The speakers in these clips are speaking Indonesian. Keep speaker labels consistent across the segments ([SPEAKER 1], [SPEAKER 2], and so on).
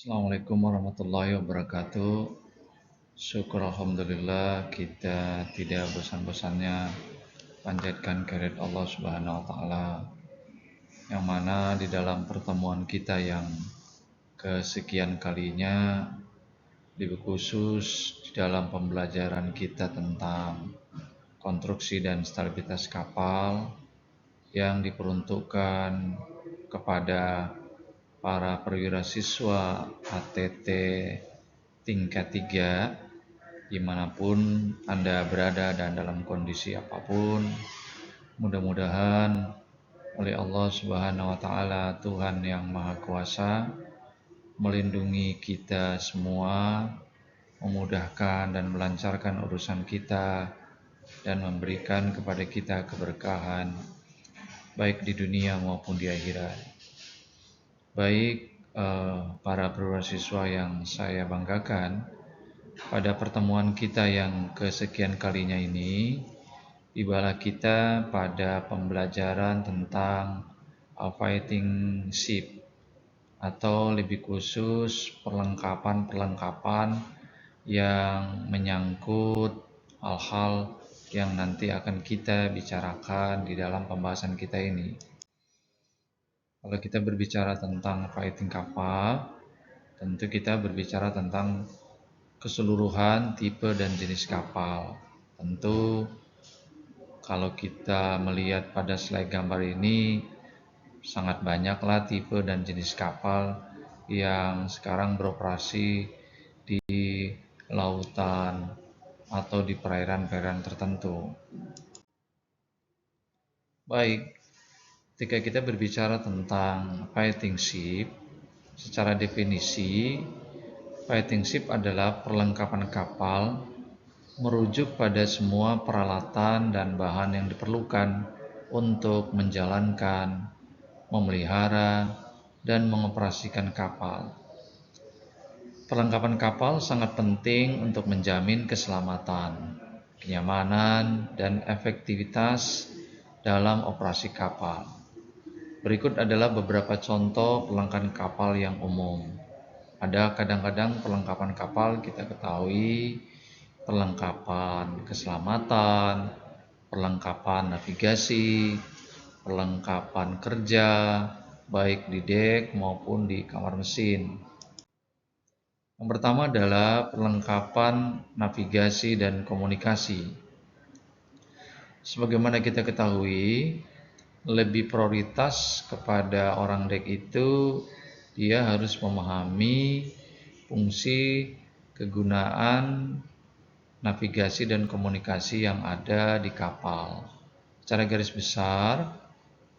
[SPEAKER 1] Assalamualaikum warahmatullahi wabarakatuh. Syukur alhamdulillah kita tidak bosan-bosannya panjatkan kehadirat Allah Subhanahu wa taala, yang mana di dalam pertemuan kita yang kesekian kalinya, lebih khusus di dalam pembelajaran kita tentang konstruksi dan stabilitas kapal yang diperuntukkan kepada para perwira siswa ATT tingkat 3 dimanapun Anda berada dan dalam kondisi apapun. Mudah-mudahan oleh Allah Subhanahu wa taala, Tuhan yang Maha Kuasa, melindungi kita semua, memudahkan dan melancarkan urusan kita, dan memberikan kepada kita keberkahan baik di dunia maupun di akhirat. Baik para perwira siswa yang saya banggakan, pada pertemuan kita yang kesekian kalinya ini, tibalah kita pada pembelajaran tentang fighting ship, atau lebih khusus perlengkapan-perlengkapan yang menyangkut hal-hal yang nanti akan kita bicarakan di dalam pembahasan kita ini. Kalau kita berbicara tentang fighting kapal, tentu kita berbicara tentang keseluruhan tipe dan jenis kapal. Tentu kalau kita melihat pada slide gambar ini, sangat banyaklah tipe dan jenis kapal yang sekarang beroperasi di lautan atau di perairan-perairan tertentu. Baik, ketika kita berbicara tentang fighting ship, secara definisi, fighting ship adalah perlengkapan kapal merujuk pada semua peralatan dan bahan yang diperlukan untuk menjalankan, memelihara, dan mengoperasikan kapal. Perlengkapan kapal sangat penting untuk menjamin keselamatan, kenyamanan, dan efektivitas dalam operasi kapal. Berikut adalah beberapa contoh perlengkapan kapal yang umum. Ada kadang-kadang perlengkapan kapal kita ketahui perlengkapan keselamatan, perlengkapan navigasi, perlengkapan kerja, baik di dek maupun di kamar mesin. Yang pertama adalah perlengkapan navigasi dan komunikasi. Sebagaimana kita ketahui, lebih prioritas kepada orang dek itu, dia harus memahami fungsi, kegunaan, navigasi dan komunikasi yang ada di kapal. Secara garis besar,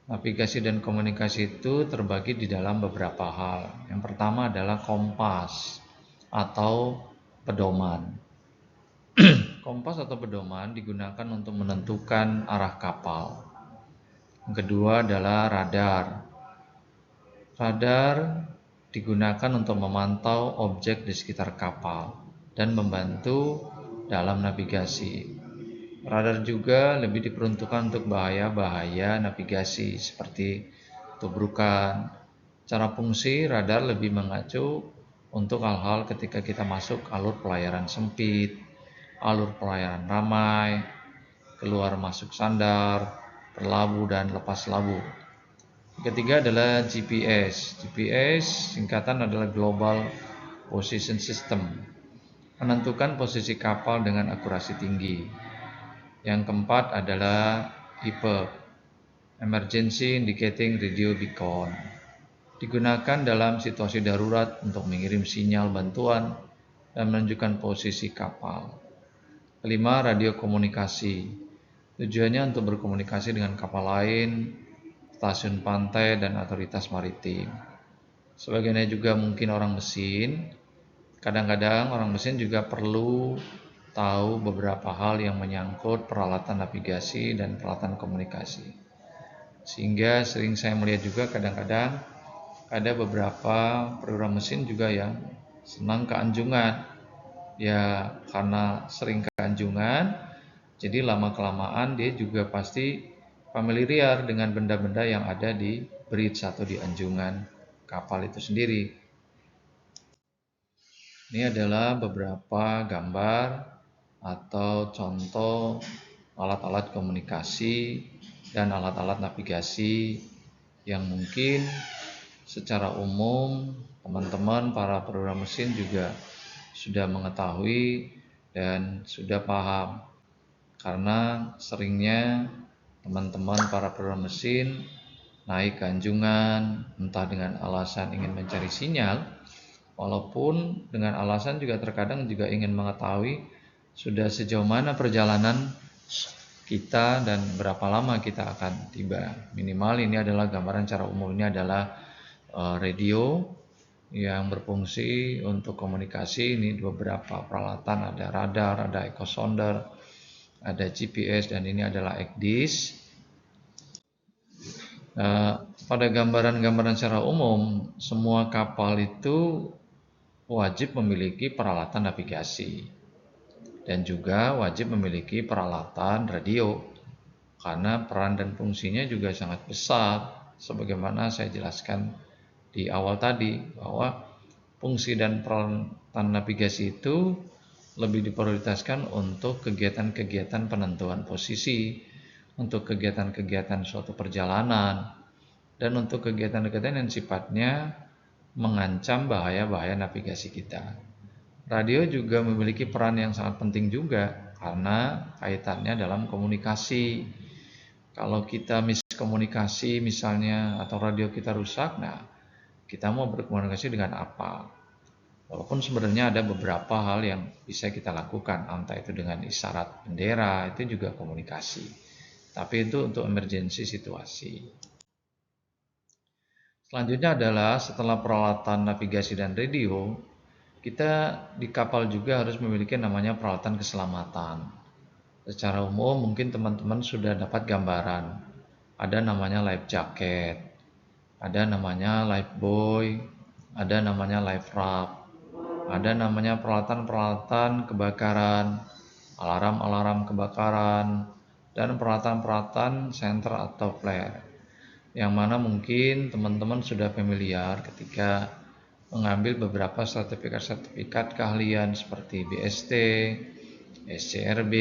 [SPEAKER 1] navigasi dan komunikasi itu terbagi di dalam beberapa hal. Yang pertama adalah kompas atau pedoman. Kompas atau pedoman digunakan untuk menentukan arah kapal. Yang kedua adalah radar. Radar digunakan untuk memantau objek di sekitar kapal dan membantu dalam navigasi. Radar juga lebih diperuntukkan untuk bahaya-bahaya navigasi seperti tubrukan. Cara fungsi radar lebih mengacu untuk hal-hal ketika kita masuk alur pelayaran sempit, alur pelayaran ramai, keluar masuk sandar, berlabuh dan lepas labuh. Ketiga adalah GPS. GPS singkatan adalah Global Position System, menentukan posisi kapal dengan akurasi tinggi. Yang keempat adalah EIPB, Emergency Indicating Radio Beacon, digunakan dalam situasi darurat untuk mengirim sinyal bantuan dan menunjukkan posisi kapal. Kelima, radio komunikasi. Tujuannya untuk berkomunikasi dengan kapal lain, stasiun pantai, dan otoritas maritim. Sebagiannya juga mungkin orang mesin. Kadang-kadang orang mesin juga perlu tahu beberapa hal yang menyangkut peralatan navigasi dan peralatan komunikasi. Sehingga sering saya melihat juga kadang-kadang ada beberapa perwira mesin juga yang senang ke anjungan. Ya, karena sering ke anjungan, jadi lama-kelamaan dia juga pasti familiar dengan benda-benda yang ada di bridge atau di anjungan kapal itu sendiri. Ini adalah beberapa gambar atau contoh alat-alat komunikasi dan alat-alat navigasi yang mungkin secara umum teman-teman para program mesin juga sudah mengetahui dan sudah paham, karena seringnya teman-teman para program mesin naik ke anjungan entah dengan alasan ingin mencari sinyal, walaupun dengan alasan juga terkadang juga ingin mengetahui sudah sejauh mana perjalanan kita dan berapa lama kita akan tiba. Minimal ini adalah gambaran secara umum, ini adalah radio yang berfungsi untuk komunikasi. Ini beberapa peralatan, ada radar, ada echo sounder, ada GPS, dan ini adalah ECDIS. Pada gambaran-gambaran secara umum, semua kapal itu wajib memiliki peralatan navigasi dan juga wajib memiliki peralatan radio, karena peran dan fungsinya juga sangat besar sebagaimana saya jelaskan di awal tadi, bahwa fungsi dan peralatan navigasi itu lebih diprioritaskan untuk kegiatan-kegiatan penentuan posisi, untuk kegiatan-kegiatan suatu perjalanan, dan untuk kegiatan-kegiatan yang sifatnya mengancam bahaya-bahaya navigasi kita. Radio juga memiliki peran yang sangat penting juga karena kaitannya dalam komunikasi. Kalau kita miskomunikasi misalnya atau radio kita rusak, nah kita mau berkomunikasi dengan apa? Walaupun sebenarnya ada beberapa hal yang bisa kita lakukan, entah itu dengan isyarat bendera, itu juga komunikasi. Tapi itu untuk emergency situasi. Selanjutnya adalah setelah peralatan navigasi dan radio, kita di kapal juga harus memiliki namanya peralatan keselamatan. Secara umum mungkin teman-teman sudah dapat gambaran. Ada namanya life jacket, ada namanya life buoy, ada namanya life raft, ada namanya peralatan-peralatan kebakaran, alarm-alarm kebakaran, dan peralatan-peralatan senter atau flare, yang mana mungkin teman-teman sudah familiar ketika mengambil beberapa sertifikat-sertifikat keahlian seperti BST, SCRB,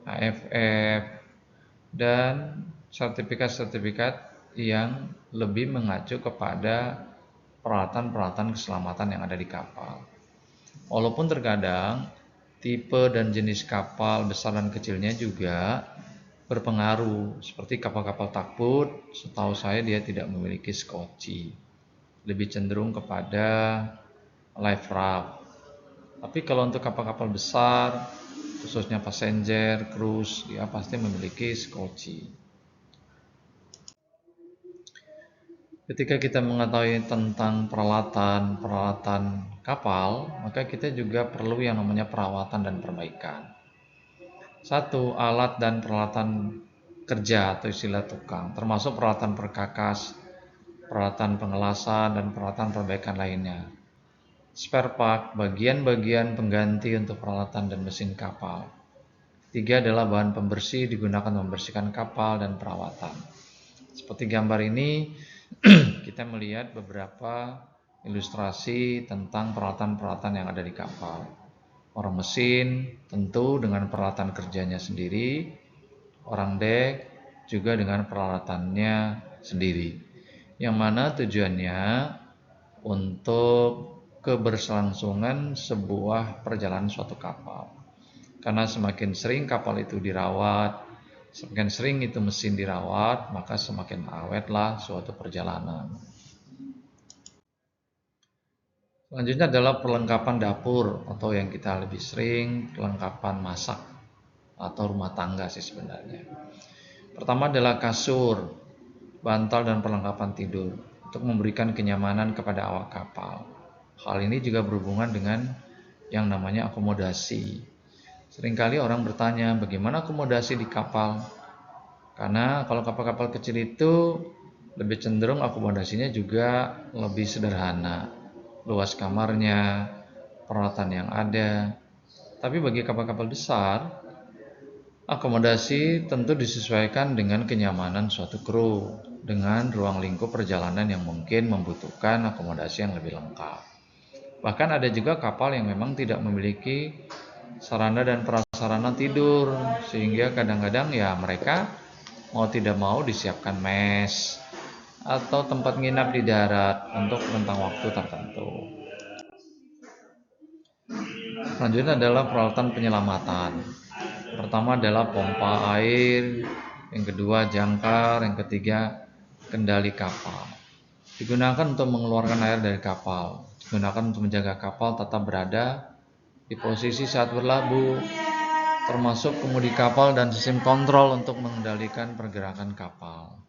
[SPEAKER 1] AFF, dan sertifikat-sertifikat yang lebih mengacu kepada peralatan-peralatan keselamatan yang ada di kapal. Walaupun terkadang tipe dan jenis kapal besar dan kecilnya juga berpengaruh. Seperti kapal-kapal takbut, setahu saya dia tidak memiliki skoci, lebih cenderung kepada life raft. Tapi kalau untuk kapal-kapal besar, khususnya passenger, cruise, dia pasti memiliki skoci. Ketika kita mengetahui tentang peralatan kapal, maka kita juga perlu yang namanya perawatan dan perbaikan. Satu, alat dan peralatan kerja atau istilah tukang, termasuk peralatan perkakas, peralatan pengelasan, dan peralatan perbaikan lainnya. Spare part, bagian-bagian pengganti untuk peralatan dan mesin kapal. Tiga adalah bahan pembersih digunakan membersihkan kapal dan perawatan. Seperti gambar ini, kita melihat beberapa ilustrasi tentang peralatan-peralatan yang ada di kapal. Orang mesin tentu dengan peralatan kerjanya sendiri, orang dek juga dengan peralatannya sendiri, yang mana tujuannya untuk keberlangsungan sebuah perjalanan suatu kapal. Karena semakin sering kapal itu dirawat, semakin sering itu mesin dirawat, maka semakin awetlah suatu perjalanan. Selanjutnya adalah perlengkapan dapur, atau yang kita lebih sering perlengkapan masak atau rumah tangga sih sebenarnya. Pertama adalah kasur, bantal, dan perlengkapan tidur untuk memberikan kenyamanan kepada awak kapal. Hal ini juga berhubungan dengan yang namanya akomodasi. Seringkali orang bertanya, bagaimana akomodasi di kapal? Karena kalau kapal-kapal kecil itu lebih cenderung akomodasinya juga lebih sederhana, luas kamarnya, peralatan yang ada. Tapi bagi kapal-kapal besar, akomodasi tentu disesuaikan dengan kenyamanan suatu kru, dengan ruang lingkup perjalanan yang mungkin membutuhkan akomodasi yang lebih lengkap. Bahkan ada juga kapal yang memang tidak memiliki sarana dan prasarana tidur, sehingga kadang-kadang ya mereka mau tidak mau disiapkan mes atau tempat nginap di darat untuk rentang waktu tertentu. Selanjutnya adalah peralatan penyelamatan. Pertama adalah pompa air, yang kedua jangkar, yang ketiga kendali kapal. Digunakan untuk mengeluarkan air dari kapal, digunakan untuk menjaga kapal tetap berada di posisi saat berlabuh, termasuk kemudi kapal dan sistem kontrol untuk mengendalikan pergerakan kapal.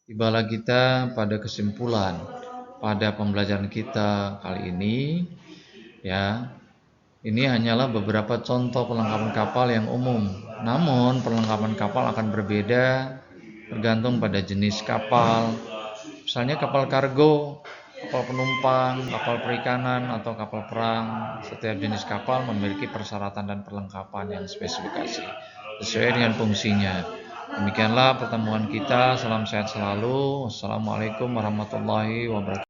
[SPEAKER 1] Tibalah kita pada kesimpulan pada pembelajaran kita kali ini, ya. Ini hanyalah beberapa contoh perlengkapan kapal yang umum. Namun perlengkapan kapal akan berbeda tergantung pada jenis kapal. Misalnya kapal kargo, kapal penumpang, kapal perikanan, atau kapal perang. Setiap jenis kapal memiliki persyaratan dan perlengkapan yang spesifikasi sesuai dengan fungsinya. Demikianlah pertemuan kita. Salam sehat selalu. Wassalamualaikum warahmatullahi wabarakatuh.